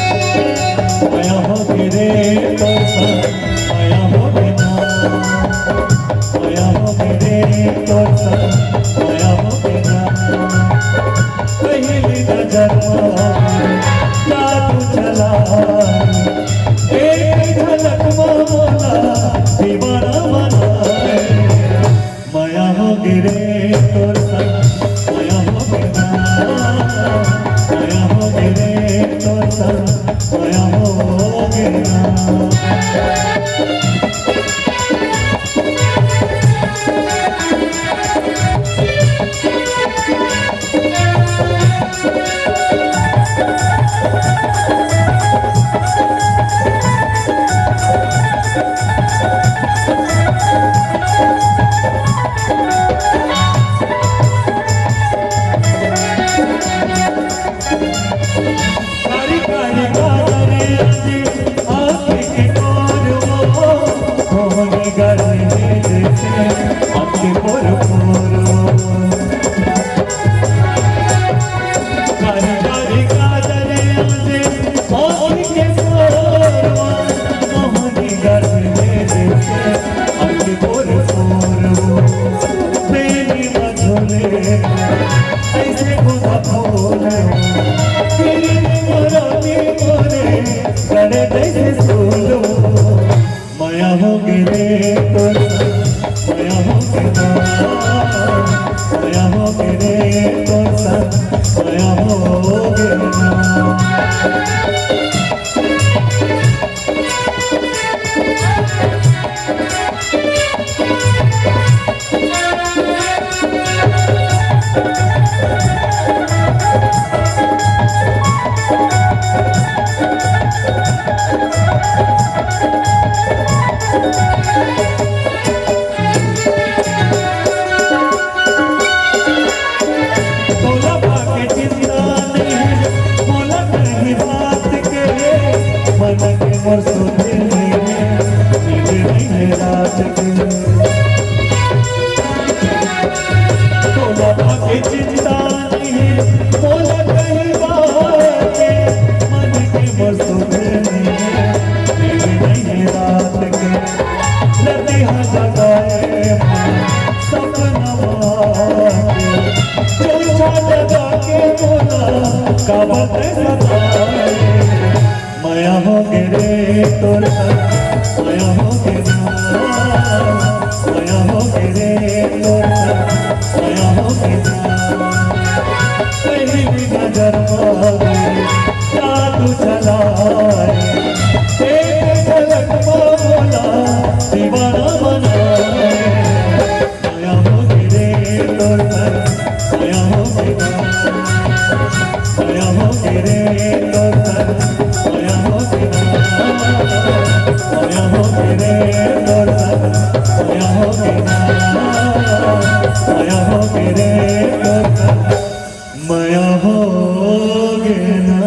माया हो गिरे तोर माया हो गिरे माया हो गिरे तोर माया हो गिरे कहीं भी नजर मारे जादू चलाए एक झलक बोला दीवाना बनाए माया हो गिरे तोर माया हो गिरे माया हो गिरे तोर माया हो गिरे माया हो गिरे तोर माया हो गिरे माया हो गिरे तोर माया हो गिरे।